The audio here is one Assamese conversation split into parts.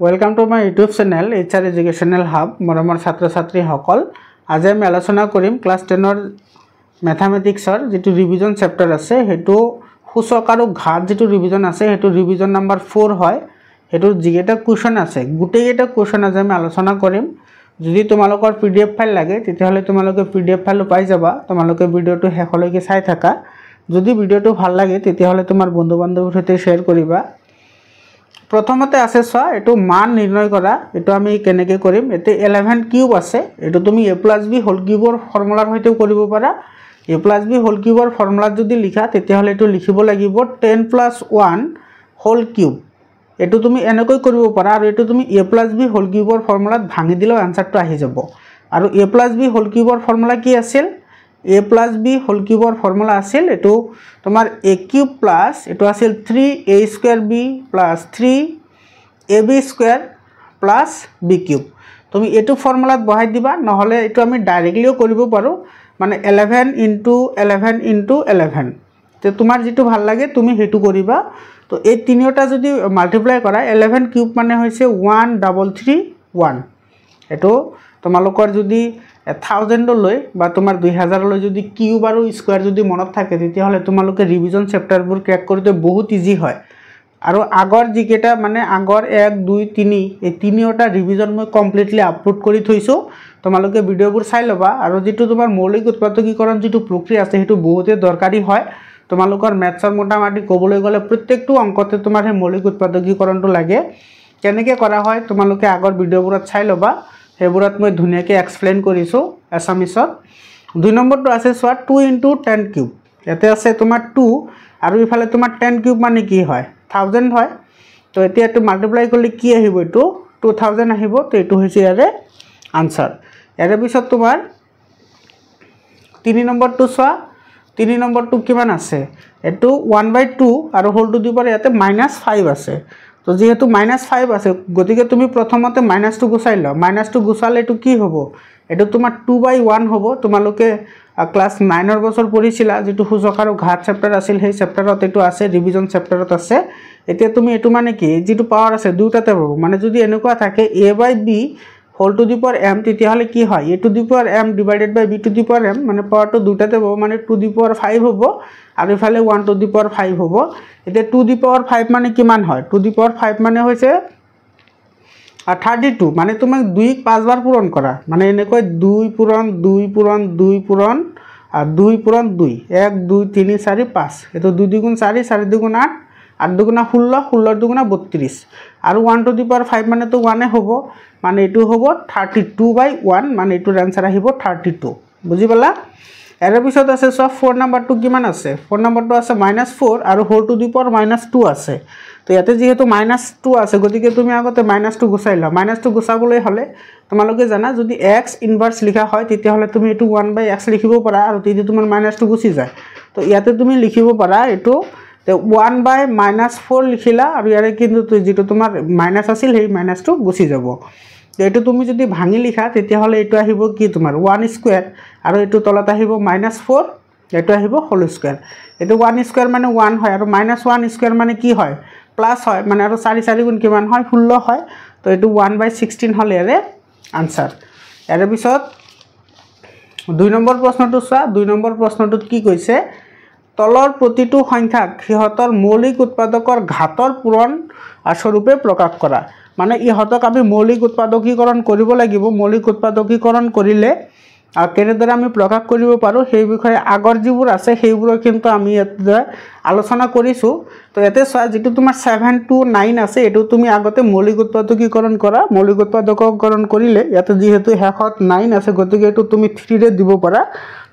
Welcome to my YouTube channel HR educational hub मरমৰ ছাত্ৰ ছাত্ৰী সকল আজি আমি আলোচনা কৰিম ক্লাস 10ৰ ম্যাথমেটিক্সৰ যেটো ৰিভিজন চেপ্টাৰ আছে হেতু সূচক আৰু ঘাত যেটো ৰিভিজন আছে হেতু ৰিভিজন নাম্বাৰ 4 হয় হেতু যিটা কোৱেশ্চন আছে গুটেইটা কোৱেশ্চন আজি আমি আলোচনা কৰিম যদি তোমালোকৰ PDF ফাইল লাগে তেতিয়াহলে তোমালোকে PDF ফাইল পাই যাবা তোমালোকে ভিডিওটো শেষলৈকে চাই থাকা যদি ভিডিওটো ভাল লাগে তেতিয়াহলে তোমাৰ বন্ধু বান্ধৱীৰ সৈতে শেয়াৰ কৰিবা प्रथमते আছে সা এটো মান নিৰ্ণয় কৰা এটো আমি কেনেকে কৰিম এতে 11 কিউব আছে এটো তুমি a + b হোল কিউবৰ ফৰ্মুলাৰ হৈতেও কৰিব পাৰা a + b হোল কিউবৰ ফর্মুলা যদি লিখা তেতিয়াহলে এটো লিখিব লাগিব 10 + 1 হোল কিউব এটো তুমি এনেকৈ কৰিব পাৰা আৰু এটো তুমি a + b হোল কিউবৰ ফৰ্মুলাত ভাঙি দিলে আনসাৰটো আহি যাব আৰু a + b হোল কিউবৰ ফৰ্মুলা কি আছিল a + b হোল কিউবৰ ফর্মুলা আছিল এটো তোমার a কিউব প্লাস এটো আছিল 3a² b plus 3ab² plus b cube তুমি এটো ফর্মুলাত বহাই দিবা নহলে এটো আমি ডাইরেক্টলিও কৰিব পাৰো মানে 11 * 11 * 11 তে তোমাৰ যেটো ভাল লাগে তুমি হেতু কৰিবা তো এই তিনিটা যদি মাল্টিপ্লাই কৰা 11 কিউব মানে হৈছে 1331 এটো তোমালোকৰ যদি 1000 লৈ বা তোমাৰ 2000 লৈ যদি কিউব আৰু স্কয়াৰ যদি মনত থাকে তেতিয়াহলে তোমালোকে ৰিভিজন চেপ্টাৰবোৰ ক্ৰ্যাক কৰিতে বহুত ইজি হয় আৰু আগৰ যিকেটা মানে আগৰ 1 2 3 এই তিনিটা ৰিভিজন মই কমপ্লিটলি আপলোড কৰি থৈছো তোমালোকে ভিডিওবোৰ চাই লবা আৰু যেটো তোমাৰ মৌলিক উৎপাদকীকৰণ যেটো প্ৰক্ৰিয়া আছে হেতু বহুতে দৰকাৰী হয় তোমালোকৰ ম্যাথছৰ মোটামুটি ক'বলৈ গলে প্ৰত্যেকটো অংকতে তোমাৰ হে মৌলিক উৎপাদকীকৰণটো লাগে কেনেকৈ কৰা হয় তোমালোকে আগৰ ভিডিওবোৰত চাই লবা হেবুৰত মই ধুনিয়াকে এক্সপ্লেইন কৰিছো এছামিছত 2 নম্বৰটো আছে সোৱা 2 * 10 কিউব এতে আছে তোমাৰ 2 আৰু ইফালে তোমাৰ 10 কিউব মানে কি হয় 1000 হয় তো এতিয়া এটো মাল্টিপ্লাই কৰিলে কি আহিব এটো 2000 আহিব তো এটো হৈছে ইয়াৰে আনসাৰ ইয়াৰ পিছত তোমাৰ 3 নম্বৰটো সোৱা 3 নম্বৰটো কিমান আছে এটো 1/2 আৰু হোল টু দি পাৱাৰ ইয়াতে -5 আছে তো যেহেতু -5 আছে গতিকে তুমি প্ৰথমতে -2 গুছাই লও -2 গুছালে এটো কি হ'ব এটো তোমাৰ 2/1 হ'ব তোমালোকে ক্লাস 9 ৰ বছৰ পঢ়িছিলা যেটো সূচক আৰু ঘাত চেপ্টাৰ আছিল সেই চেপ্টাৰত এটো আছে ৰিভিজন চেপ্টাৰত আছে এতিয়া তুমি এটো মানে কি যেটো পাৱাৰ আছে দুটাতে পাবো মানে যদি এনেকুৱা থাকে a/b whole to the power m তেতিয়াহলে কি হয় a to the power m divided by b to the power m মানে পাৱাৰটো দুটাতে পাবো মানে 2 দি পাৱাৰ 5 হ'ব আৰু ইফালে 1 টু দি পাৱাৰ 5 হ'ব এতিয়া 2 দি পাৱাৰ 5 মানে কিমান হয় 2 দি পাৱাৰ 5 মানে হৈছে 32 মানে তুমি 2 ক 5 বাৰ পূৰণ কৰা মানে এনেকৈ 2 পূৰণ 2 পূৰণ 2 পূৰণ আৰু 2 পূৰণ 2 1 2 3 4 5 এটো 2 * 4 4 * 8 8 * 16 16 * 32 আৰু 1 টু দি পাৱাৰ 5 মানে তো 1 হ'ব মানে এটো হ'ব 32/1 মানে এটোৰ आंसर আহিব 32 বুজি পালা এৰ পিছত আছে সব 4 নম্বৰটো কিমান আছে 4 নম্বৰটো আছে -4 আৰু হোল টু দি পাৱাৰ -2 আছে তো ইয়াতে যেহেতু -2 আছে গতিকে তুমি আগতে -2 গুছাই লও -2 গুছাবলৈ হলে তোমালোকে জানা যদি x ইনভার্স লিখা হয় তেতিয়াহলে তুমি এটো 1/x লিখিব পাৰা আৰু তেতিয়া তোমাৰ -2 গুছি যায় তো ইয়াতে তুমি লিখিব পাৰা এটো 1/-4 লিখিলা আৰু ইয়াৰে কিন্তু যেটো তোমাৰ মাইনাস আছিল সেই -2 গুছি যাব এটো তুমি যদি ভাঙি লিখা তেতিয়াহলে এটো আহিব কি তোমাৰ 1² আৰু এটো তলত আহিব -4 এটো আহিব হোল স্কয়াৰ এটো 1² মানে 1 হয় আৰু -1² মানে কি হয় প্লাস হয় মানে আৰু 4 4 গুণ কিমান হয় 16 হয় তো এটো 1/16 হল ইয়াৰে आंसर ইয়াৰ পিছত 2 নম্বৰ প্ৰশ্নটো চোৱা 2 নম্বৰ প্ৰশ্নটোত কি কৈছে তলৰ প্ৰতিটো সংখ্যাক সিহতৰ মৌলিক উৎপাদকৰ ঘাতৰ পূৰণ স্বৰূপে প্ৰকাশ কৰা মানে ইহতক আমি মৌলিক উৎপাদকীকৰণ কৰিব লাগিব মৌলিক উৎপাদকীকৰণ কৰিলে কেনেদৰে আমি প্ৰকাশ কৰিব পাৰো সেই বিষয়ে আগৰ যিবোৰ আছে সেইবোৰ কিন্তু আমি এতিয়া আলোচনা কৰিছো তো এতে যেটো তোমাৰ 7 to 9 আছে এটো তুমি আগতে মৌলিক উৎপাদকীকৰণ কৰা মৌলিক উৎপাদকীকৰণ কৰিলে ইয়াতে যেহেতু হেকত 9 আছে গতিকে এটো তুমি 3 ৰে দিব পাৰা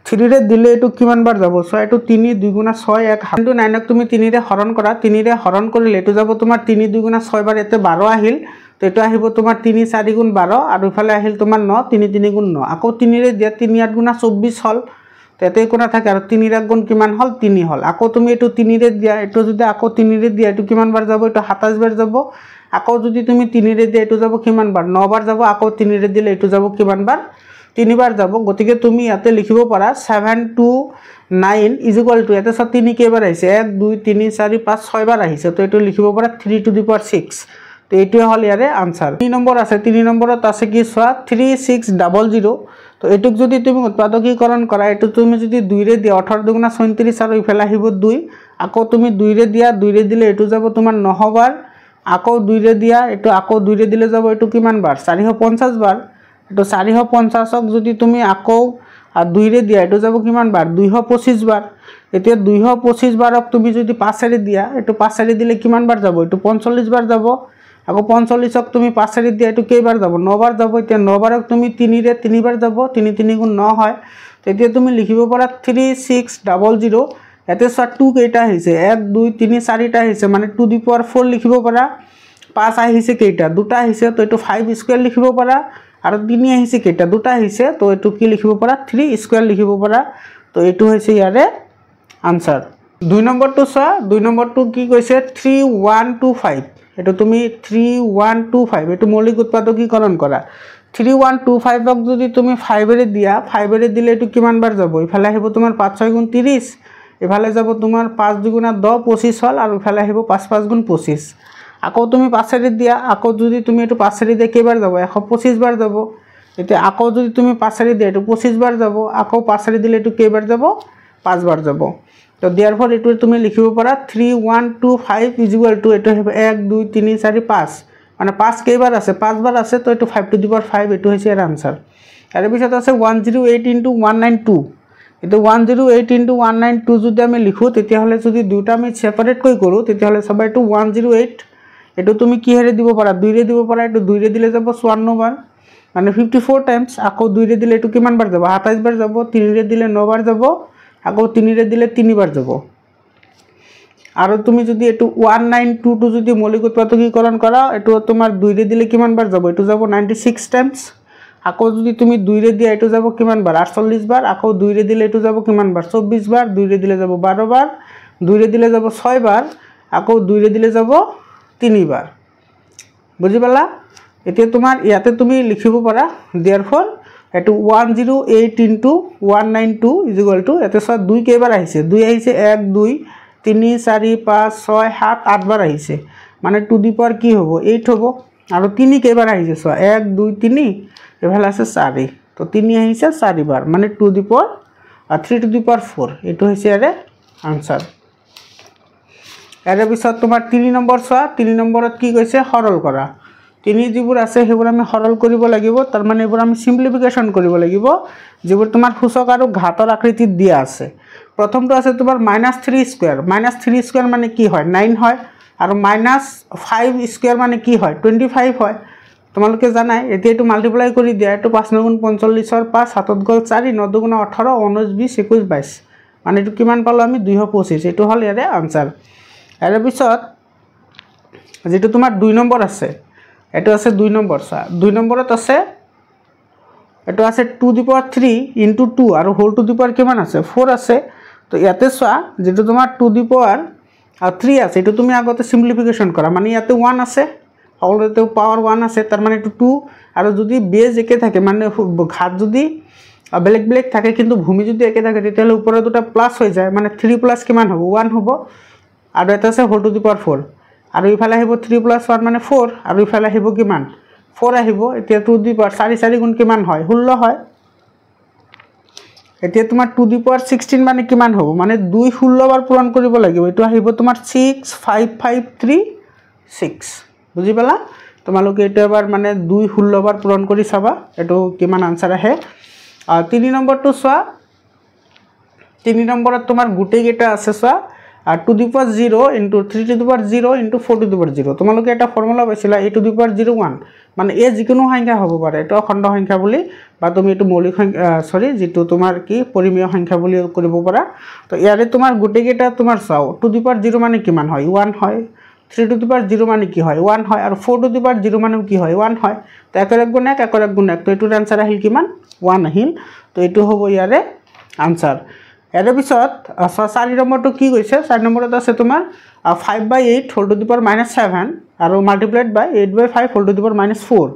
3 ৰে দিলে এটো কিমান বাৰ যাব সো এটো 3 2 * 6 1 কিন্তু 9 ক তুমি 3 ৰে হৰণ কৰা 3 ৰে হৰণ কৰিলে এটো যাব তোমাৰ 3 2 * 6 বাৰ এতে 12 আহিল তো এটো আহিব তোমাৰ 3 4 * 12 আৰু ইফালে আহিল তোমাৰ 9 3 3 * 9 আকৌ 3 ৰে দিয়া 3 8 * 24 হল তেতে কোনা থাকে আৰু 3 ৰ গুণ কিমান হল 3 হল আকৌ তুমি এটো 3 ৰে দিয়া এটো যদি আকৌ 3 ৰে দিয়া এটো কিমান বাৰ যাব এটো 27 বাৰ যাব আকৌ যদি তুমি 3 ৰে দিয়া এটো যাব কিমান বাৰ 9 বাৰ যাব আকৌ 3 ৰে দিলে এটো যাব কিমান বাৰ 3 বাৰ যাব গতিকে তুমি ইয়াতে লিখিব পাৰা 7 to 9 = ইয়াতে 3 কেইবাৰ আহিছে 1 2 3 4 5 6 বাৰ আহিছে তো এটো লিখিব পাৰা 3 to the power 6 তো এইটোৱে হ'ল ইয়াৰে আনসাৰ 3 নম্বৰ আছে 3 নম্বৰত আছে কি চোৱা 3600 তো এটুক যদি তুমি উৎপাদকীকৰণ কৰা এটু তুমি যদি 2 ৰে দিয়া 18 দুগুণা 34 আৰু ইফালে আহিব 2 আকৌ তুমি 2 ৰে দিয়া 2 ৰে দিলে এটু যাব তোমাৰ 9 বাৰ আকৌ 2 ৰে দিয়া এটু আকৌ 2 ৰে দিলে যাব এটু কিমান বাৰ 450 বাৰ এটু 450ক যদি তুমি আকৌ 2 ৰে দিয়া এটু যাব কিমান বাৰ 225 বাৰ এতিয়া 225 বাৰক তুমি যদি 5 ৰে দিয়া এটু 5 ৰে দিলে কিমান বাৰ যাব এটু 45 বাৰ যাব আকৌ 45ক তুমি 5 ৰে দিয়া এটু কেইবাৰ যাব 9 বাৰ যাব এতিয়া 9 বাৰক তুমি 3 ৰে 3 বাৰ যাব 3 3 গুণ 9 হয় তেতিয়া তুমি লিখিব পাৰা 3600 এতে সা 2 কেইটা হৈছে 1 2 3 4টা হৈছে মানে 2 দি পাৱাৰ 4 লিখিব পাৰা 5 আহিছে কেইটা দুটা আহিছে তো এটু 5 স্কয়াৰ লিখিব পাৰা আৰু 3 আহিছে কেইটা দুটা আহিছে তো এটু কি লিখিব পাৰা 3 স্কয়াৰ লিখিব পাৰা তো এটু হৈছে ইয়াৰে আনসাৰ 2 নম্বৰটো সা 2 নম্বৰটো কি কৈছে 3125 এটো তুমি 3125 এটো মৌলিক উৎপাদকীকৰণ কৰা 3125ক যদি তুমি 5 ৰে দিয়া 5 ৰে দিলে এটো কিমান বাৰ যাব ইফালে আহিব তোমাৰ 5 6 গুণ 30 ইফালে যাব তোমাৰ 5 2 গুণা 10 25 হল আৰু ইফালে আহিব 5 5 গুণ 25 আকৌ তুমি 5 ৰে দিয়া আকৌ যদি তুমি এটো 5 ৰে দিয়া কেইবাৰ যাব 125 বাৰ যাব এতিয়া আকৌ যদি তুমি 5 ৰে দিয়া এটো 25 বাৰ যাব আকৌ 5 ৰে দিলে এটো কেইবাৰ যাব 5 বাৰ যাব তো therefore এটো তুমি লিখিব পাৰা 3125 = এটো হবে 1 2 3 4 5 মানে 5 কেইবাৰ আছে 5 বাৰ আছে তো এটো 5 টু দি পাৱাৰ 5 এটো হৈছে এর আনসার এর পিছত আছে 108 * 192 এটো 108 * 192 যদি আমি লিখো তেতিয়া হলে যদি দুটা আমি সেপারেট কই কৰো তেতিয়া হলে সবাই এটো 108 এটো তুমি কি হেরে দিব পারা 2 রে দিব পারা এটো 2 রে দিলে যাব 54 বার মানে 54 টাইমস আকৌ 2 রে দিলে এটো কিমান বার যাব 27 বার যাব 3 রে দিলে 9 বার যাব আকৌ 3 রে দিলে 3 বার যাব আৰু তুমি যদি এটো 1922 যদি মৌলিক উৎপাদকীকৰণ কৰা এটো তোমাৰ 2 ৰে দিলে কিমান বাৰ যাব এটো যাব 96 টাইমস আকৌ যদি তুমি 2 ৰে দিয়া এটো যাব কিমান বাৰ 48 বাৰ আকৌ 2 ৰে দিলে এটো যাব কিমান বাৰ 24 বাৰ 2 ৰে দিলে যাব 12 বাৰ 2 ৰে দিলে যাব 6 বাৰ আকৌ 2 ৰে দিলে যাব 3 বাৰ বুজি পালা এতিয়া তোমাৰ ইয়াতে তুমি লিখিব পাৰা therefore এটো 108 * 192 = এতে সব 2 কেইবাৰ আহিছে 2 আহিছে 1 2 3 4 5 6 7 8 বার আহিছে মানে টু দি পাওয়ার কি হবো 8 হবো আর 3 কেইবার আহিছে সো 1 2 3 এভাবে আছে 4 তো 3 আহিছে 4 বার মানে to the power are 3 to the পাওয়ার 4 এটো হইছে এর आंसर এর পিছত তোমার 3 নম্বৰ সো 3 নম্বৰত কি কৈছে সৰল কৰা 3 যিবোৰ আছে হেবোৰ আমি সৰল কৰিব লাগিব তাৰ মানে এবোৰ আমি সিম্পলিফিকেশন কৰিব লাগিব যিবোৰ তোমাৰ সূচক আৰু ঘাতৰ আকৃতিত দিয়া আছে প্ৰথমটো আছে তোমাৰ -3 স্কয়াৰ -3 স্কয়াৰ মানে কি হয় 9 হয় আৰু -5 স্কয়ার মানে কি হয় 25 হয় তোমালোকে জানাই এতিয়া এটো মাল্টিপ্লাই কৰি দিয়া এটো 5 9 * 45 ৰ 5 7 গল 4 9 2 18 19 20 21 22 মানে এটো কিমান পালো আমি 225 এটো হল ইয়াৰে आंसर এৰ পিছত যেটো তোমাৰ 2 নম্বৰ আছে এটো আছে 2 নম্বৰ সা 2 নম্বৰত আছে এটো আছে 2 দি পাওয়াৰ 3 * 2 আৰু হোল টু দি পাওয়াৰ কিমান আছে 4 আছে তো ইয়াতে সা যেটো তোমাৰ 2 দি পাওয়াৰ 3 আছে এটো তুমি আগতে সিম্পলিফিকেশন কৰা মানে ইয়াতে 1 আছে অলরেডি পাওয়ার 1 আছে তার মানে এটো 2 আর যদি বেজ একে থাকে মানে ঘাত যদি বেলেগ বেলেগ থাকে কিন্তু ভূমি যদি একে থাকে তেতিয়ালে উপরে দুটা প্লাস হৈ যায় মানে 3 প্লাস কিমান হ'ব 1 হ'ব আৰু এটা আছে হোল টু দি পাওয়াৰ 4 আৰু ইফালে আহিব 3 + 1 মানে 4 আৰু ইফালে আহিব কিমান 4 আহিব এতিয়া 2 দি পাওয়াৰ 4 4 গুণ কিমান হয় 16 হয় এতিয়া তোমাৰ 2 দি পাওয়াৰ 16 মানে কিমান হ'ব মানে 2 16 বাৰ পূৰণ কৰিব লাগিব এটো আহিব তোমাৰ 65536 বুজি পালা তোমালোকে এটা এবাৰ মানে 2 16 বাৰ পূৰণ কৰি চাবা এটো কিমান आंसर আহে 3 নম্বৰটো সোৱা 3 নম্বৰত তোমাৰ গুটেই কেটা আছে সোৱা 2 to the power 0 into 3 to the power 0 into 4 to the power 0 তোমালোকে এটা ফর্মুলা পাইছিলা a to the power 01 মানে a যিকোনো সংখ্যা হ'ব পাৰে এটা খণ্ড সংখ্যা বুলি বা তুমি এটো মৌলিক সংখ্যা সৰি যেটো তোমাৰ কি পৰিমেয় সংখ্যা বুলি কৰিব পাৰা তো ইয়াৰে তোমাৰ গুটেই কেটা তোমাৰ চাও 2 to the power 0 মানে কিমান হয় 1 হয় 3 to the power 0 মানে কি হয় 1 হয় আৰু 4 to the power 0 মানে কি হয় 1 হয় তো একৰ এক গুণ এক তো এটোৰ आंसर আহিল কিমান 1 আহিল তো এটো হ'ব ইয়াৰে आंसर এৰ পিছত 4 নম্বৰটো কি কৈছে 4 নম্বৰত আছে তোমাৰ 5/8 হোল টু দি পাওয়াৰ -7 আৰু multiplied by 8/5 whole to the power -4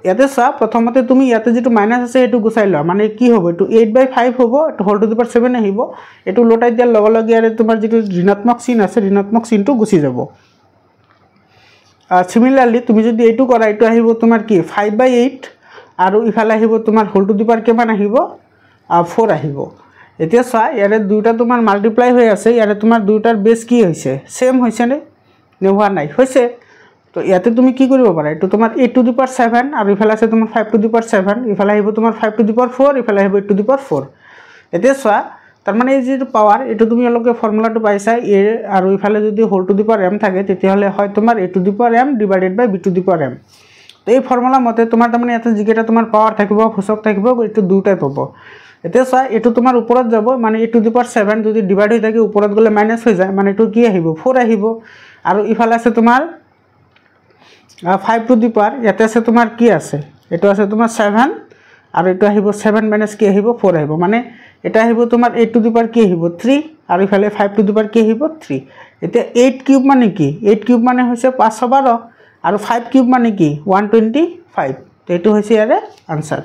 ইয়াতে সা প্ৰথমতে তুমি ইয়াতে যেটো মাইনাস আছে এটো গুছাই লোৱা মানে কি হ'ব এটো 8/5 হ'ব এটো হোল টু দি পাওয়ার 7 আহিব এটো লটাই দিয়াৰ লগে লগে ইয়াৰে তোমাৰ যেটো ঋণাত্মক চিন আছে ঋণাত্মক চিনটো গুছি যাব সিমিলাৰলি তুমি যদি এইটো কৰা এইটো আহিব তোমাৰ কি 5/8 আৰু ইফালে আহিব তোমাৰ হোল টু দি পাৱাৰ কিমান আহিব 4 আহিব এতিয়া চোৱা ইয়াৰে দুটা তোমাৰ মাল্টিপ্লাই হৈ আছে ইয়াৰে তোমাৰ দুটাৰ বেস কি হৈছে সেম হৈছে নে নেহোৱা নাই হৈছে তো ইয়াতে তুমি কি কৰিব পাৰা এটো তোমাৰ 8 টু দি পাৱাৰ 7 আৰু ইফালে আছে তোমাৰ 5 টু দি পাৱাৰ 7 ইফালে আহিব তোমাৰ 5 টু দি পাৱাৰ 4 ইফালে আহিব 8 টু দি পাৱাৰ 4 এতিয়া চোৱা তাৰ মানে এই যে পাৱাৰ এটো তুমি অলকে ফৰ্মুলাটো পাইছা a আৰু ইফালে যদি whole to the power m থাকে তেতিয়া হলে হয় তোমাৰ a to the power m divided by b to the power m তো এই ফৰ্মুলা মতে তোমাৰ তাৰ মানে এটা জিকেটা তোমাৰ পাৱাৰ থাকিব ফুসক থাকিব এটো দুটাই পাব এতিয়া চোৱা এটো তোমাৰ ওপৰত যাব মানে a টু দি পাৱাৰ 7 যদি ডিভাইড হৈ থাকে ওপৰত গলে মাইনাস হৈ যায় মানে এটো কি আহিব 4 আহিব আৰু ইফালে আছে তোমাৰ 5 টু দি পাৱাৰ ইয়াতে আছে তোমাৰ কি আছে এটো আছে তোমাৰ 7 আৰু এটো আহিব 7 মাইনাস কি আহিব 4 আহিব মানে এটা আহিব তোমাৰ 8 টু দি পাৱাৰ কি আহিব 3 আৰু ইফালে 5 টু দি পাৱাৰ কি আহিব 3 এতিয়া 8 কিউব মানে কি 8 কিউব মানে হৈছে 512 আৰু 5 কিউব মানে কি 125 তো এটো হৈছে ইয়াৰে আনসাৰ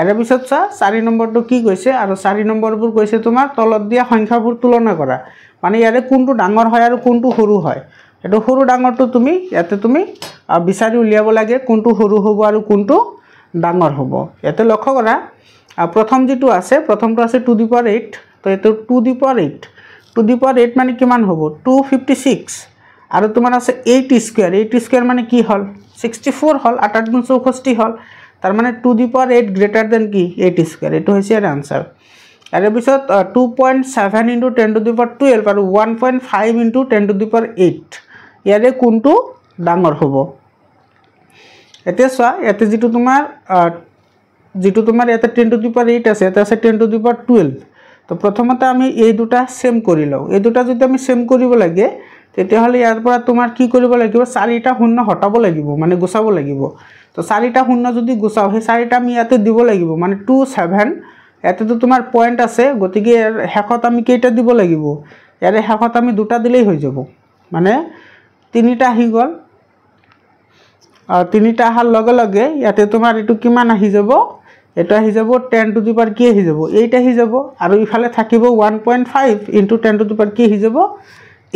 এৰ পিছত চা 4 নম্বৰটো কি কৈছে আৰু 4 নম্বৰবোৰ কৈছে তোমাৰ তলত দিয়া সংখ্যাবোৰ তুলনা কৰা মানে ইয়াৰে কোনটো ডাঙৰ হয় আৰু কোনটো সৰু হয় এটো সৰু ডাঙৰটো তুমি ইয়াতে তুমি বিচাৰি উলিয়াব লাগে কোনটো সৰু হ'ব আৰু কোনটো ডাঙৰ হ'ব ইয়াতে লক্ষ্য কৰা প্ৰথম যেটো আছে প্ৰথমটো আছে টু দি পাৱাৰ 8 তো এটো টু দি পাৱাৰ 8 মানে কিমান হ'ব 256 আৰু তোমাৰ আছে 8 স্কয়াৰ মানে কি হল 64 হল 8 * 64 হল তাৰ মানে 2 দি পাৱাৰ 8 গ্ৰেটাৰ দেন কি 8 স্কয়াৰ এটো হৈছে এৰ आंसर এৰ পিছত 2.7 * 10 টু দি পাৱাৰ 12 আৰু 1.5 * 10 টু দি পাৱাৰ 8 ইয়াৰে কোনটো ডাঙৰ হ'ব এতে চোৱা এতে যেটো তোমাৰ ইয়াতে 10 টু দি পাৱাৰ 8 আছে এটা আছে 10 টু দি পাৱাৰ 12 তো প্ৰথমতে আমি এই দুটা সেম কৰি লও এই দুটা যদি আমি সেম কৰিব লাগে তেতিয়া হলে ইয়াৰ পৰা তোমাৰ কি কৰিব লাগিব চাৰিটা শূন্য হটাব লাগিব মানে গুছাব লাগিব তো চাৰিটা শূন্য যদি গুছাও হে চাৰিটা আমি ইয়াতে দিব লাগিব মানে 27 ইয়াতে তো তোমাৰ পয়েন্ট আছে গতিকে হেকত আমি কেইটা দিব লাগিব ইয়াৰে হেকত আমি দুটা দিলেই হৈ যাব মানে তিনিটা আহি গল তিনিটা আহাৰ লগে লগে ইয়াতে তোমাৰ এটো কিমান আহি যাব এটা আহি যাব 10 টু দি পাৱাৰ কি আহি যাব 8 আহি যাব আৰু ইফালে থাকিব 1.5 * 10 টু দি পাৱাৰ কি আহি যাব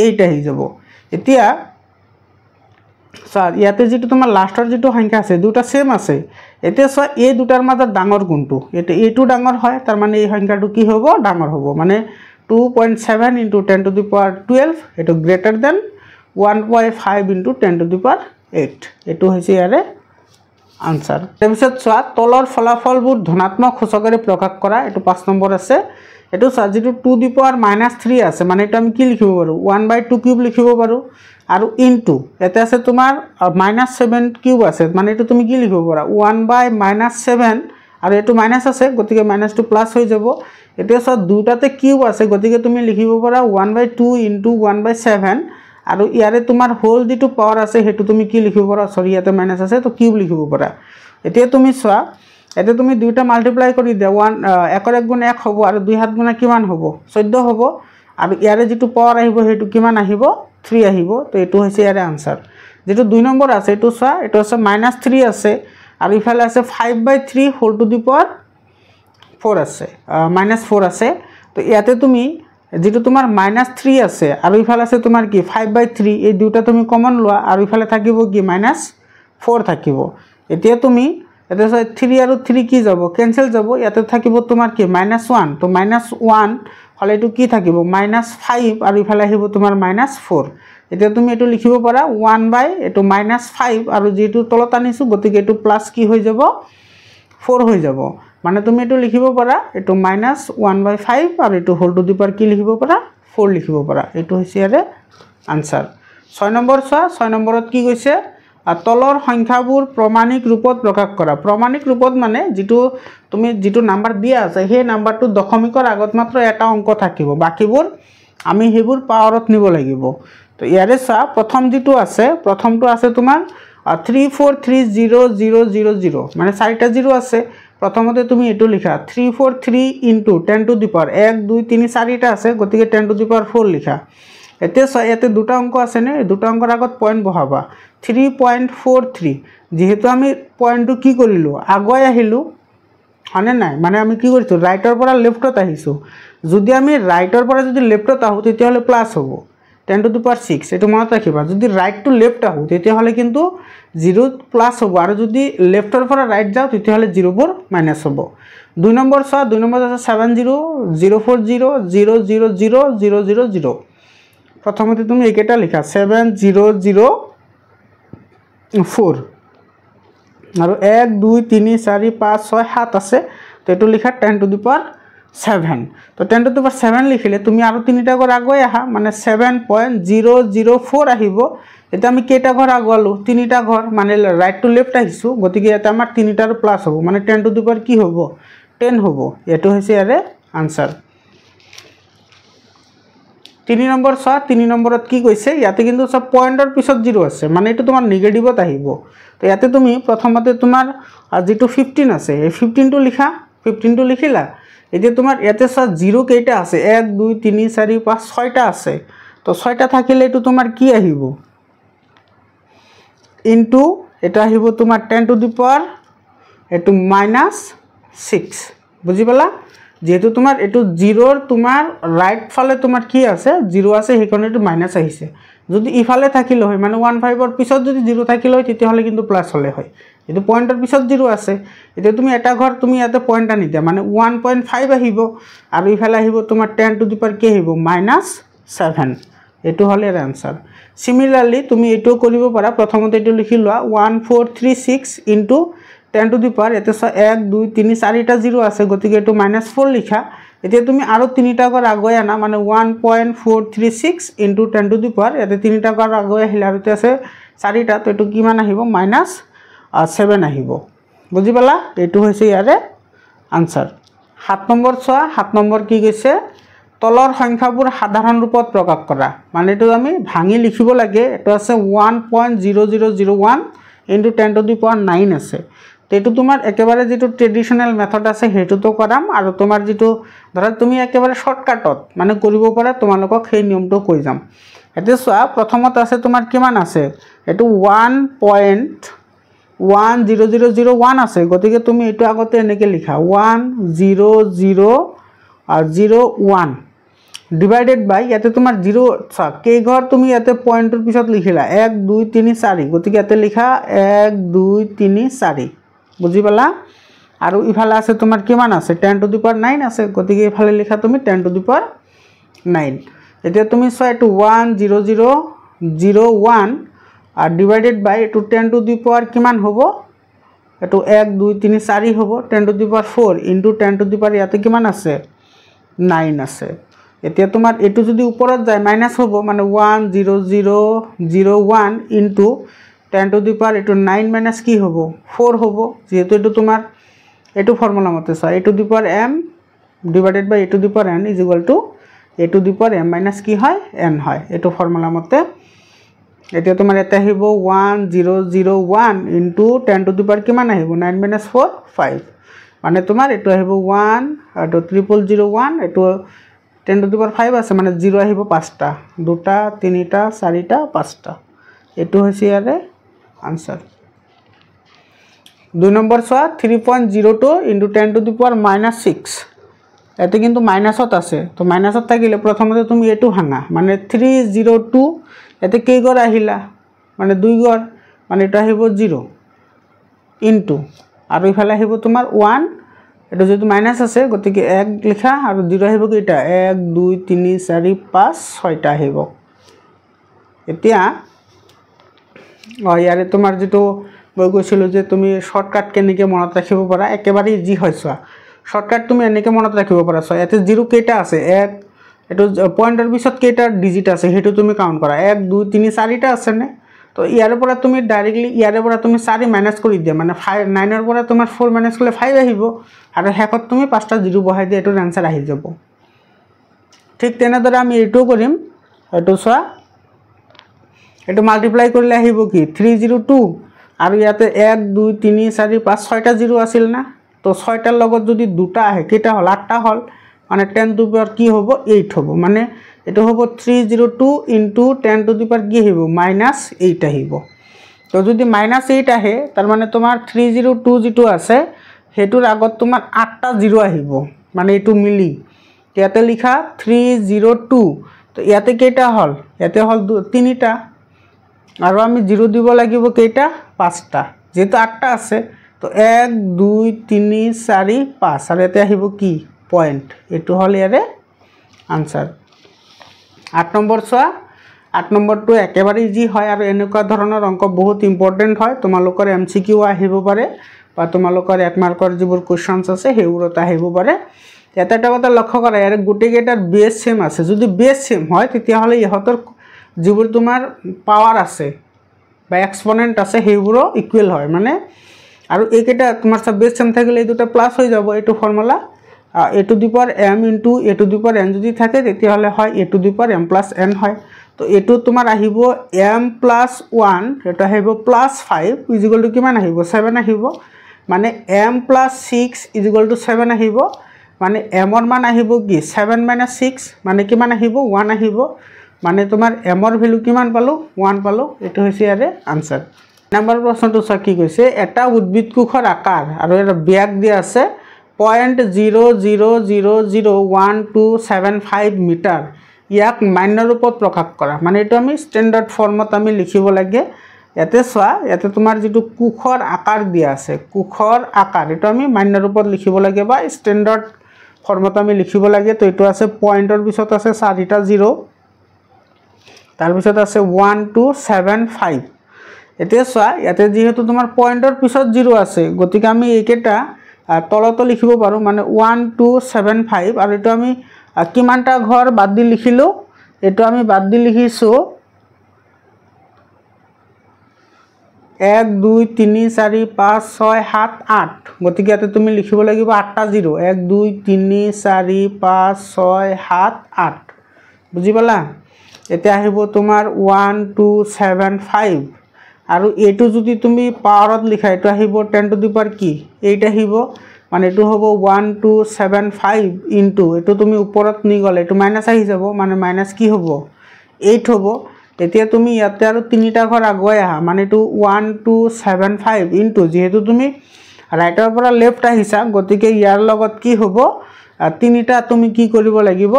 8 আহি যাব এতিয়া স্যাৰ ইয়াতে যেটো তোমাৰ লাস্টৰ যেটো সংখ্যা আছে দুটা সেম আছে এতিয়া স্যাৰ এই দুটাৰ মাজত ডাঙৰ কোনটো এটা এটো ডাঙৰ হয় তাৰ মানে এই সংখ্যাটো কি হ'ব ডাঙৰ হ'ব মানে 2.7 * 10 টু দি পাৱাৰ 12 এটো greater than 1.5 * 10 two the power 8 এটো হৈছে ইয়াৰে आंसर তাৰপিছত চোৱা তলৰ ফলাফলবোৰ ধনাত্মক সূচকেৰে প্ৰকাশ কৰা এটো 5 নম্বৰ আছে এটো চোৱা যেটো 2 দি পাৱাৰ -3 আছে মানে এটা আমি কি লিখিব পাৰো 1/2 কিউব লিখিব পাৰো আৰু ইনটু এতে আছে তোমাৰ -7 কিউব আছে মানে এটো তুমি কি লিখিব পাৰা 1/-7 আৰু এটো মাইনাস আছে গতিকে মাইনাসটো প্লাস হৈ যাব এতিয়া চোৱা দুটাতে কিউব আছে গতিকে তুমি লিখিব পাৰা 1/2 * 1/7 আৰু ইয়াৰে তোমাৰ হোল যেটো পাৱাৰ আছে হেতু তুমি কি লিখিব পাৰা সৰি ইয়াতে মাইনাস আছে তো কিউব লিখিব পাৰা এতিয়া তুমি চোৱা এতে তুমি দুটা মাল্টিপ্লাই কৰি দিয়া 1 1 * 1 হ'ব আৰু 2 হাত গুণা কিমান হ'ব 14 হ'ব আৰু ইয়াৰে যেটো পাৱাৰ আহিব হেতু কিমান আহিব 3 আহিব তো এটো হৈছে ইয়াৰে आंसर যেটো 2 নম্বৰ আছে এটো চোৱা এটো আছে -3 আছে আৰু ইফালে আছে 5/3 হোল টু দি পাৱাৰ 4 আছে -4 আছে তো ইয়াতে তুমি যেটো তোমাৰ -3 আছে আৰু ইফালে আছে তোমাৰ কি 5/3 এই দুটা তুমি কমন লোৱা আৰু ইফালে থাকিব কি -4 থাকিব এতিয়া তুমি এটা 3 আৰু 3 কি যাব ক্যান্সেল যাব ইয়াতে থাকিব তোমাৰ কি -1 তো -1 হলে এটো কি থাকিব -5 আৰু ইফালে আহিব তোমাৰ -4 এতিয়া তুমি এটো লিখিব পাৰা 1 এটো -5 আৰু যেটো তলত আনিছো গতিকে এটো প্লাস কি হৈ যাব 4 হৈ যাব মানে তুমি এটো লিখিব পাৰা এটো -1/5 আৰু এটো হোল টু দি পাৱাৰ কি লিখিব পাৰা 4 লিখিব পাৰা এটো হৈছে ইয়াৰে आंसर 6 নম্বৰ চোৱা 6 নম্বৰত কি কৈছে তলৰ সংখ্যাবোৰ প্ৰমাণিক ৰূপত প্ৰকাশ কৰা প্ৰমাণিক ৰূপত মানে যেটো তুমি যেটো নাম্বাৰ দিয়া আছে সেই নাম্বাৰটো দশমিকৰ আগত মাত্ৰ এটা অংক থাকিব বাকিবোৰ আমি হেবোৰ পাৱাৰত নিব লাগিব তো ইয়াৰে চা প্ৰথম যেটো আছে প্ৰথমটো আছে তোমাৰ 343000 মানে 4টা 0 আছে প্ৰথমতে তুমি এটো লিখা 343 * 10 টু দি পাৱাৰ 1 2 3 4টা আছে গতিকে 10 টু দি পাৱাৰ 4 লিখা এতিয়া ইয়াতে দুটা অংক আছে নে দুটা অংকৰ আগত পয়েন্ট বহাবা 3.43 যেহেতু আমি পয়েন্টটো কি কৰিলো আগুৱাই আহিলো হনে নাই মানে আমি কি কৰিছো ৰাইটৰ পৰা লেফটত আহিছো যদি আমি ৰাইটৰ পৰা যদি লেফটত আহো তেতিয়া হলে প্লাস হ'ব 10 to the power 6 এটো মনত ৰাখিবা যদি রাইট টু লেফট আহো তেতিয়া হলে কিন্তু 0 প্লাস হ'ব আৰু যদি লেফটৰ পৰা ৰাইট যাও তেতিয়া হলে 0 বোৰ মাইনাস হ'ব 2 নম্বৰ সা 2 নম্বৰ আছে 70040000000 প্ৰথমতে তুমি একেটা লিখা 7004 আৰু 1 2 3 4 5 6 7 আছে তো এটো লিখা 10 to the power 7 তো 10 to the power 7 লিখিলে তুমি আৰু তিনিটা ঘৰ আগুৱাই আহা মানে 7.004 আহিব এটা আমি কেটা ঘৰ আগুৱালো তিনিটা ঘৰ মানে ৰাইট টু লেফট আহিছো গতিকে এটা আমাৰ তিনিটাৰ প্লাস হ'ব মানে 10 to the power কি হ'ব 10 হ'ব এটো হৈছে ইয়াৰে আনসাৰ 3 নম্বৰ সা 3 নম্বৰত কি কৈছে ইয়াতে কিন্তু সব পয়েন্টৰ পিছত 0 আছে মানে এটো তোমাৰ নেগেটিভত আহিব তো ইয়াতে তুমি প্ৰথমতে তোমাৰ যেটো 15 আছে এই 15 টো লিখা 15 টো লিখিলা এতিয়া তোমাৰ ইয়াতে সা 0 কেইটা আছে 1 2 3 4 5 6টা আছে তো 6টা থাকিলে এটো তোমাৰ কি আহিব ইনটু এটা আহিব তোমাৰ 10 to the power এটো -6 বুজি পালা যেহেতু তোমাৰ এটো 0 তোমাৰ ৰাইট ফালে তোমাৰ কি আছে 0 আছে হেকনে এটো মাইনাস আহিছে যদি ইফালে থাকিল হয় মানে 15 ৰ পিছত যদি 0 থাকিল হয় তেতিয়া হলে কিন্তু প্লাস হলে হয় এটো পয়েন্টৰ পিছত 0 আছে এতিয়া তুমি এটা ঘৰ তুমি ইয়াতে পয়েন্ট আনি দিয়া মানে 1.5 আহিব আৰু ইফালে আহিব তোমাৰ 10 to the power কি আহিব -7 এটো হলে এৰ आंसर সিমিলাৰলি তুমি এটো কৰিব পাৰা প্ৰথমতে এটো লিখি লোৱা 1436 * 10 to the power এতে 1 2 3 4টা 0 আছে গতিকে এটো -4 লিখা এতিয়া তুমি আৰু তিনিটা ঘৰ আগুৱাই আনা মানে 1.436 * 10 to the power এতে তিনিটা ঘৰ আগুৱাই আহিলা আৰু আছে 4টা তো এটো কিমান আহিব -7 আহিব বুজি পালা এটো হৈছে ইয়াৰে आंसर 7 নম্বৰ 7 নম্বৰ কি কৈছে তলৰ সংখ্যাবোৰ সাধাৰণ ৰূপত প্ৰকাশ কৰা মানে এটো আমি ভাঙি লিখিব লাগে এটো আছে 1.0001 * 10 to the power 9 আছে তেটো তোমাৰ একেবাৰে যেটো ট্ৰেডিশনাল মেথড আছে হেতু তো কৰাম আৰু তোমাৰ যেটো ধৰা তুমি একেবাৰে শৰ্টকাটত মানে কৰিব পাৰা তোমালোকক সেই নিয়মটো কৈ যাম এতে সোয়া প্ৰথমত আছে তোমাৰ কিমান আছে এটো 1.10001 আছে গতিকে তুমি এটো আগতে এনেকে লিখা 10001 ডিভাইডেড বাই ইয়াতে তোমাৰ 0 কেই ঘৰ তুমি ইয়াতে পয়েন্টৰ পিছত লিখিলা 1 2 3 4 গতিকে ইয়াতে লিখা 1 2 3 4 বুজি পালা আৰু ইফালে আছে তোমাৰ কিমান আছে 10 to the power 9 আছে গতিকে ইফালে লিখা তুমি 10 to the power 9 এতিয়া তুমি সো এটো 10001 আর ডিভাইডেড বাই এটো 10 to the power কিমান হ'ব এটো 1 2 3 4 হ'ব 10 to the power 4 * 10 to the power ইয়াতে কিমান আছে 9 আছে এতিয়া তোমাৰ এটো যদি উপৰত যায় মাইনাস হ'ব মানে 10001 * 10 to the power এটো 9 মাইনাস কি হ'ব 4 হ'ব যেহেতু এটো তোমাৰ এটো ফর্মুলা মতে আছে a to the power m divided by a to the power n = a to the power m minus কি হয় n হয় এটো ফর্মুলা মতে এতিয়া তোমাৰ এটা আহিব 1001 * 10 to the power কিমান আহিব 9 - 4 5 মানে তোমাৰ এটো আহিব 1 এটো 0001 এটো 10 to the power 5 আছে মানে 0 আহিব 5টা 2টা 3টা 4টা 5টা এটো হৈছে ইয়াৰে answer 2 number 3.02 * 10 to the power -6 এতে কিন্তু মাইনাসত আছে তো মাইনাসত থাকিলে প্ৰথমতে তুমি এটো ভাঙা মানে 302 এতে কেই ঘৰ আহিলা মানে 2 ঘৰ মানে এটা আহিব 0 ইনটু আৰু ইফালে আহিব তোমাৰ 1 এটো যেটো মাইনাস আছে গতিকে 1 লিখা আৰু 0 আহিব কেইটা 1 2 3 4 5 6টা আহিব এতিয়া ইয়াৰে তোমাৰ যেটো মই কৈছিল যে তুমি শৰ্টকাট কেনেকে মনত ৰাখিব পাৰা একেবাৰে ইজি হয়ছা শৰ্টকাট তুমি এনেকে মনত ৰাখিব পাৰা এতে 0 কেইটা আছে 1 এটো পয়েন্টৰ পিছত কেইটা ডিজিট আছে হেতু তুমি কাউন্ট কৰা 1 2 3 4টা আছে নে তো ইয়াৰে পৰা তুমি ডাইৰেক্টলি ইয়াৰে পৰা তুমি 4 মাইনাস কৰি দিয়া মানে 9 ৰ পৰা তোমাৰ 4 মাইনাস কৰিলে 5 আহিব আৰু হেকত তুমি 5টা 0 বহাই দিয়া এটোৰ आंसर আহি যাব ঠিক তেনেদৰে আমি এটো কৰিম এটো সোয়া এটো মাল্টিপ্লাই কৰিলে আহিব কি 302 আৰু ইয়াতে 1 2 3 4 5 6টা 0 আছিল না তো 6টাৰ লগত যদি দুটা আহে কেটা হল 8টা হল মানে 10 to the power কি হ'ব 8 হ'ব মানে এটো হ'ব 302 * 10 to the power কি হ'ব -8 আহিব তো যদি -8 আহে তার মানে তোমার 302 যেটো আছে হেতুৰ আগত তোমাৰ 8টা 0 আহিব মানে এটো মিলি ইয়াতে লিখা 302 তো ইয়াতে কেইটা হল ইয়াতে হল 3টা আৰু আমি 0 দিব লাগিব কেইটা 5টা যেটো 8টা আছে তো 1 2 3 4 5 আৰু ইয়াতে আহিব কি পয়েন্ট এটো হল ইয়াৰে आंसर 8 নম্বৰ সোয়া 8 নম্বৰটো একেবাৰে ইজি হয় আৰু এনেকুৱা ধৰণৰ অংক বহুত ইম্পৰ্টেন্ট হয় তোমালোকৰ এমসিকিউ আহিব পাৰে বা তোমালোকৰ 1 মাৰ্কৰ যিবোৰ কোৱেশ্চনছ আছে হেউৰত আহিব পাৰে এটা কথা লক্ষ্য কৰা ইয়াৰ গুটি গেটাৰ বেস সেম আছে যদি বেস সেম হয় তেতিয়া হলে ইহতৰ যিবোৰ তোমাৰ পাৱাৰ আছে বা এক্সপোনেন্ট আছে হেউৰো ইকুয়াল হয় মানে আৰু এইকেটা তোমাৰ সব বেস সেম থাকিলে এই দুটা প্লাস হৈ যাব এটো formula a to the power m into a to the power n যদি থাকে তেতিয়া হলে হয় a to the power m plus n হয় তো এটো তোমাৰ আহিব m plus 1 এটা আহিব plus 5 is equal to কিমান আহিব 7 আহিব মানে m plus 6 is equal to 7 আহিব মানে m ৰ মান আহিব কি 7 minus 6 মানে কিমান আহিব 1 আহিব মানে তোমাৰ m ৰ ভ্যালু কিমান পালো 1 পালো এটো হৈছে ইয়াৰে आंसर নম্বৰ প্ৰশ্নটো চাও কি কৈছে এটা উদ্ভিদ কোষৰ আকাৰ আৰু এটা ব্যাস দিয়া আছে 0.000125 মিটাৰ ইয়াক মান্য ৰূপত প্ৰকাশ কৰা মানে এটো আমি স্ট্যান্ডাৰ্ড ফৰ্মত আমি লিখিব লাগে ইয়াতে সোয়া ইয়াতে তোমাৰ যেটো কোষৰ আকাৰ দিয়া আছে কোষৰ আকাৰ এটো আমি মান্য ৰূপত লিখিব লাগে বা স্ট্যান্ডাৰ্ড ফৰ্মত আমি লিখিব লাগে তো এটো আছে পয়েন্টৰ পিছত আছে 4টা 0 তাৰ পিছত আছে 1275 এতে সোয়া ইয়াতে যেহেতু তোমাৰ পয়েন্টৰ পিছত 0 আছে গতিকে আমি এইকেটা তলত লিখিব পাৰো মানে 1275 আৰু এটো আমি কিমানটা ঘৰ বাদ দি লিখিলো এটো আমি বাদ দি লিখিছো 1 2 3 4 5 6 7 8 গতিকে ইয়াতে তুমি লিখিব লাগিব 8টা 0 1 2 3 4 5 6 7 8 বুজি পালা এতে আহিব তোমাৰ 1275 আৰু এটো যদি তুমি পাৱাৰত লিখা এটো আহিব 10 টু দি পাৱাৰ কি 8 আহিব মানে এটো হ'ব 1275 ইনটু এটো তুমি ওপৰত নি গলে এটো মাইনাস আহি যাব মানে মাইনাস কি হ'ব 8 হ'ব এতিয়া তুমি ইয়াতে আৰু তিনিটা ঘৰ আগুৱাই আহা মানে এটো 1275 ইনটু যেহেতু তুমি ৰাইটৰ পৰা লেফট আহিছা গতিকে ইয়াৰ লগত কি হ'ব তিনিটা তুমি কি কৰিব লাগিব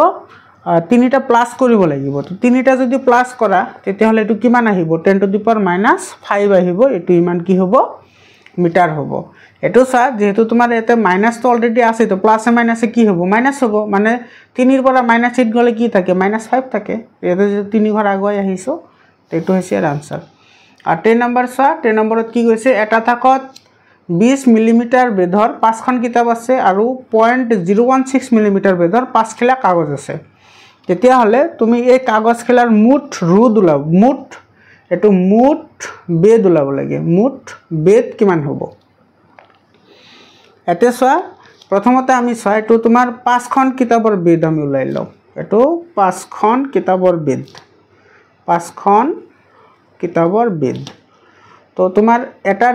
তিনিটা প্লাস কৰিব লাগিব তো তিনিটা যদি প্লাস কৰা তেতিয়া হলে এটো কিমান আহিব 10 টু দি পাৱাৰ -5 আহিব এটো ইমান কি হ'ব মিটাৰ হ'ব এটো সা যেহেতু তোমাৰ এতে মাইনাস তো অলরেডি আছে তো প্লাস এ মাইনাসে কি হ'ব মাইনাস হ'ব মানে 3 ৰ পৰা -8 গলে কি থাকে -5 থাকে এতে যে 3 ঘৰ আগুৱাই আহিছো এটো হৈছে आंसर আৰ 10 নম্বৰ সা 10 নম্বৰত কি কৈছে এটা থাকত 20 মিলিমিটাৰ বেধৰ 5খন কিতাপ আছে আৰু 0.016 মিলিমিটাৰ বেধৰ 5 খিলা কাগজ আছে তেতিয়া হলে তুমি এই কাগজ খিলাৰ মুঠ ৰুদ উলাব মুঠ এটো মুঠ বেদ উলাব লাগে মুঠ বেদ কিমান হ'ব এতে সোয়া প্ৰথমতে আমি এটো তোমাৰ 5খন কিতাপৰ বেদ আমি উলাই লও এটো 5খন কিতাপৰ বেদ 5খন কিতাপৰ বেদ তো তোমাৰ এটাৰ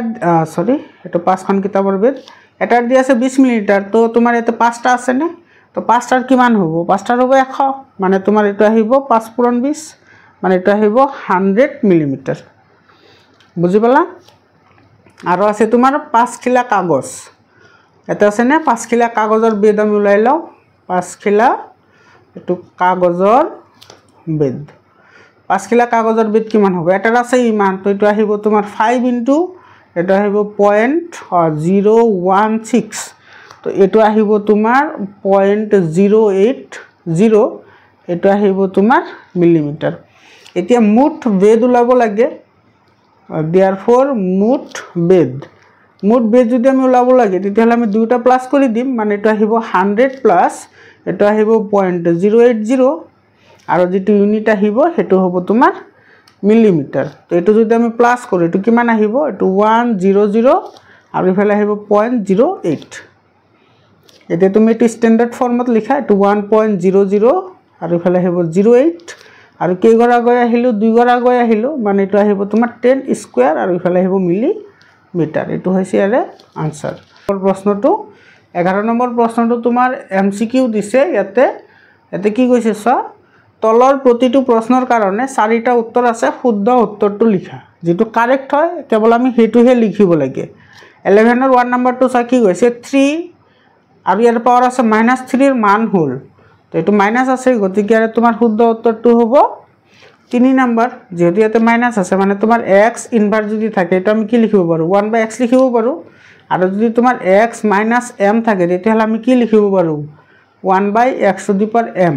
সৰি এটো 5খন কিতাপৰ বেদ এটাৰ দি আছে 20 মিলিমিটাৰ তো তোমাৰ এতে 5টা আছে নে তো 5টাৰ কিমান হ'ব 5টাৰ হ'ব 100 মানে তোমাৰ এটো আহিব 5 পূৰণ 20 মানে এটো আহিব 100 মিলিমিটাৰ বুজি পালা আৰু আছে তোমাৰ 5 খিলা কাগজ এটা আছে নে 5 খিলা কাগজৰ বেদ আমি উলাই লও 5 খিলা এটো কাগজৰ বেদ 5 খিলা কাগজৰ বেদ কিমান হ'ব এটা আছে ইমান তো এটো আহিব তোমাৰ 5 ইনটু এটা আহিব 0.016 তো এটো আহিব তোমাৰ 0.080 এটো আহিব তোমাৰ মিলিমিটাৰ এতিয়া মুঠ বেদ উলাব লাগে therefore মুঠ বেদ যদি আমি উলাব লাগে তেতিয়াহলে আমি দুটা প্লাস কৰি দিম মানে এটো আহিব 100 প্লাস এটো আহিব 0.080 আৰু যেটো ইউনিট আহিব হেতু হ'ব তোমাৰ মিলিমিটাৰ তো এটো যদি আমি প্লাস কৰো এটো কিমান আহিব এটো 100 আৰু ইফালে আহিব 0.08 এতে তুমি এটো স্ট্যান্ডাৰ্ড ফৰ্মত লিখা এটো 1.00 আৰু ইফালে আহিব 08 আৰু কেই গৰা গৈ আহিলো দুই গৰা গৈ আহিলো মানে এটো আহিব তোমাৰ 10 স্কয়াৰ আৰু ইফালে আহিব মিলিমিটাৰ এটো হৈছে ইয়াৰে आंसर প্ৰশ্নটো 11 নম্বৰ প্ৰশ্নটো তোমাৰ এমসিকিউ দিছে ইয়াতে কি কৈছে ছ তলৰ প্ৰতিটো প্ৰশ্নৰ কাৰণে 4টা উত্তৰ আছে শুদ্ধ উত্তৰটো লিখা যেটো কাৰেক্ট হয় কেৱল আমি হেতুহে লিখিব লাগে 11 ৰ 1 নম্বৰটো ছ কি কৈছে 3 আৰু ইয়াৰ পাৱাৰ আছে -3 ৰ মান হল তো এইটো মাইনাছ আছে গতিকে আৰু তোমাৰ শুদ্ধ উত্তৰটো হ'ব 3 নম্বৰ যেহেতু ইয়াতে মাইনাছ আছে মানে তোমাৰ x ইনভাৰ্স যদি থাকে এটা আমি কি লিখিব পাৰো 1/x লিখিব পাৰো আৰু যদি তোমাৰ x - m থাকে তেতিয়াহলে আমি কি লিখিব পাৰো 1/x⁴m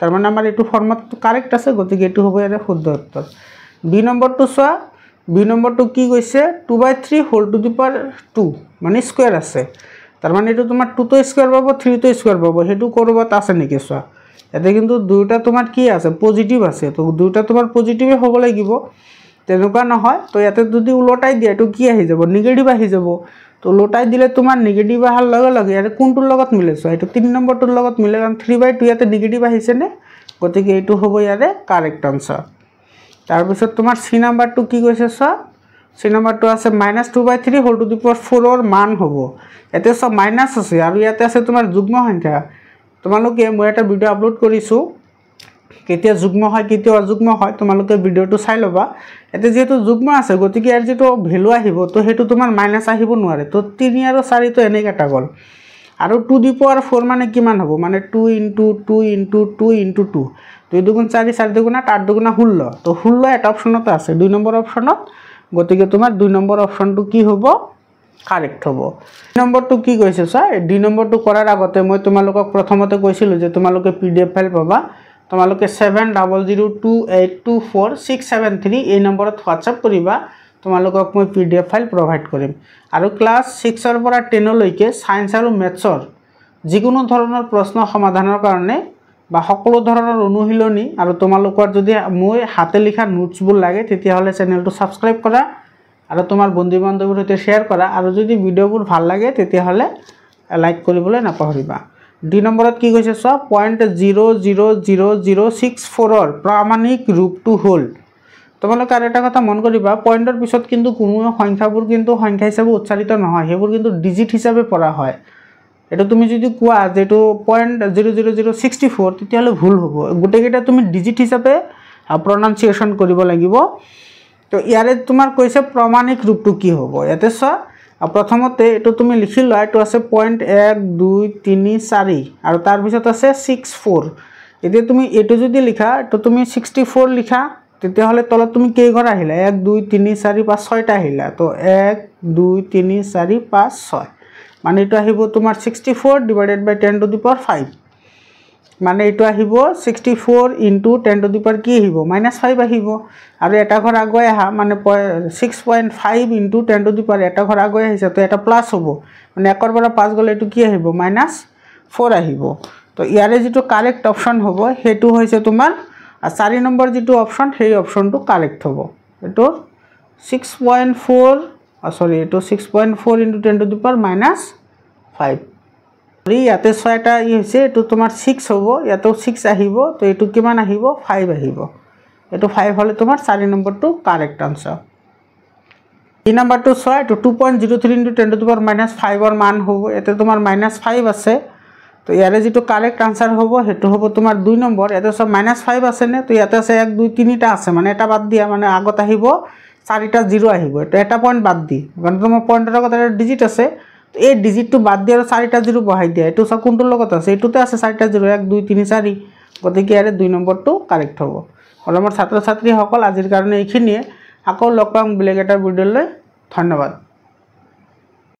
তাৰ মানে আমাৰ এইটো ফৰ্মটো কাৰেক্ট আছে গতিকে এইটো হ'ব ইয়াৰ শুদ্ধ উত্তৰ বি নম্বৰটো চোৱা বি নম্বৰটো কি কৈছে 2/3² মানে স্কয়াৰ আছে তাৰ মানে এইটো তোমাৰ 2 তো স্কয়াৰ পাবো 3 তো স্কয়াৰ পাবো হেতু কৰবাত আছে নেকি চোৱা এতে কিন্তু দুইটা তোমাৰ কি আছে পজিটিভ আছে তো দুইটা তোমাৰ পজিটিভে হ'ব লাগিব তেনেকুৱা নহয় তো ইয়াতে যদি উলটাই দিয়া এটো কি আহি যাব নেগেটিভ আহি যাব তো উলটাই দিলে তোমাৰ নেগেটিভ আহাৰ লগে লগে ইয়াতে কোনটোৰ লগত মিলে চোৱা এটো 3 নম্বৰটোৰ লগত মিলে কাৰণ 3/2 ইয়াতে নেগেটিভ আহিছে নে গতিকে এইটো হ'ব ইয়াৰে কাৰেক্ট আনসাৰ তাৰ পিছত তোমাৰ সি নম্বৰটো কি কৈছে চোৱা সি নম্বৰটো আছে -2/3² ৰ মান হ'ব এতে সব মাইনাস আছে আৰু ইয়াতে আছে তোমাৰ যুগ্ম সংখ্যা তোমালোকে মই এটা ভিডিও আপলোড কৰিছো কেতিয়া যুগ্ম হয় কেতিয়া অযুগ্ম হয় তোমালোকে ভিডিওটো চাই লবা এতে যেটো যুগ্ম আছে গতিকে ইয়াৰ যেটো ভ্যালু আহিব তো হেতু তোমাৰ মাইনাস আহিব নোৱাৰে তো 3 আৰু 4 তো এনে কাটা গল আৰু 2^4 মানে কিমান হ'ব মানে 2 * 2 * 2 * 2 2 দুগুণ 4 4 দুগুণ 8 8 দুগুণ 16 তো 16 এটা অপশনত আছে 2 নম্বৰ অপশনত গতিকে তোমাৰ 2 নম্বৰ অপশনটো কি হ'ব কাৰেক্ট হ'ব নম্বৰটো কি কৈছে স্যাৰ ডি নম্বৰটো কৰাৰ আগতে মই তোমালোকক প্ৰথমতে কৈছিলো যে তোমালোকে পিডিএফ ফাইল পাবা তোমালোকে 7002824673 এই নম্বৰত WhatsApp কৰিবা তোমালোকক মই পিডিএফ ফাইল প্ৰভাইড কৰিম আৰু ক্লাস 6 ৰ পৰা 10 লৈকে সায়েন্স আৰু ম্যাথছৰ যিকোনো ধৰণৰ প্ৰশ্ন সমাধানৰ কাৰণে বা সকলো ধৰণৰ অনুশীলনী আৰু তোমালোকৰ যদি মই হাতে লিখা নোটছবোৰ লাগে তেতিয়া হলে চেনেলটো সাবস্ক্ৰাইব কৰা আৰু তোমাৰ বন্ধু-বান্ধৱীৰ সৈতে শেয়াৰ কৰা আৰু যদি ভিডিওবোৰ ভাল লাগে তেতিয়া হলে লাইক কৰিবলৈ নাপাহৰিবা ডি নম্বৰত কি কৈছে সব 0.00064 ৰ প্ৰামাণিক ৰূপটো হল তোমালোকে আৰু এটা কথা মন কৰিবা পয়েন্টৰ পিছত কিন্তু কোনো সংখ্যাবোৰ কিন্তু সংখ্যা হিচাপে উচ্চাৰিত নহয় হেবোৰ কিন্তু ডিজিট হিচাপে পঢ়া হয় এটা তুমি যদি কোৱা যেটো 0.00064 তেতিয়া হলে ভুল হ'ব গুটেকেটা তুমি ডিজিট হিচাপে প্ৰনাউন্সিয়েচন কৰিব লাগিব তো ইয়াৰে তোমাৰ কৈছে প্ৰমাণিক ৰূপটো কি হ'ব ইয়াতে চোৱা প্ৰথমতে এটো তুমি লিখি লোৱা এটো আছে 0.1234 আৰু তাৰ পিছত আছে 64 এতিয়া তুমি এটো যদি লিখা তো তুমি 64 লিখা তেতিয়া হলে তলত তুমি কেই ঘৰ আহিলা 1 2 3 4 5 6 টা আহিলা তো 1 2 3 4 5 6 মানে এটো আহিব তোমাৰ 64 / 10^5 মানে এটো আহিব 64 * 10^5 কি আহিব -5 আহিব আৰু এটা ঘৰ আগুৱাই আহা মানে 6.5 * 10^5 এটা ঘৰ আগুৱাই আহিছে তো এটা প্লাস হ'ব মানে 1 ৰ পৰা 5 গলে এটো কি আহিব -4 আহিব তো ইয়াৰে যেটো কাৰেক্ট অপশন হ'ব হেতু হৈছে তোমাৰ 4 নম্বৰ যেটো অপশন সেই অপশনটো কারেক্ট হ'ব এটো 6.4 সরি এটো 6.4 * 10^5 ইয়াতে 6টা হৈছে এটো তোমাৰ 6 হ'ব ইয়াতো 6 আহিব তো এটো কিমান আহিব 5 আহিব এটো 5 হলে তোমাৰ 4 নম্বৰটো কাৰেক্ট আনসাৰ এই নম্বৰটো 6 এটো 2.03 * 10^5 ৰ মান হ'ব এতে তোমাৰ -5 আছে তো ইয়াৰে যেটো কাৰেক্ট আনসাৰ হ'ব হেতু হ'ব তোমাৰ 2 নম্বৰ এতে সব -5 আছে নে তো ইয়াতে আছে 1 2 3টা আছে মানে এটা বাদ দিয়া মানে আগত আহিব 4টা 0 আহিব তো এটা পয়েন্ট বাদ দি কাৰণ তোমাৰ পয়েন্টৰ আগত এটা ডিজিট আছে তো এই ডিজিটটো বাদ দিয়া আৰু 4টা 0 বহাই দিয়া এটো সব কোনটোৰ লগত আছে এটোতে আছে 4টা 0 1 2 3 4 গতিকে ইয়াৰে 2 নম্বৰটো কাৰেক্ট হ'ব আৰু আমাৰ ছাত্ৰ ছাত্ৰী সকল আজিৰ কাৰণে এইখিনিয়ে আকৌ লগ পাম বেলেগ এটা ভিডিঅ'লৈ ধন্যবাদ।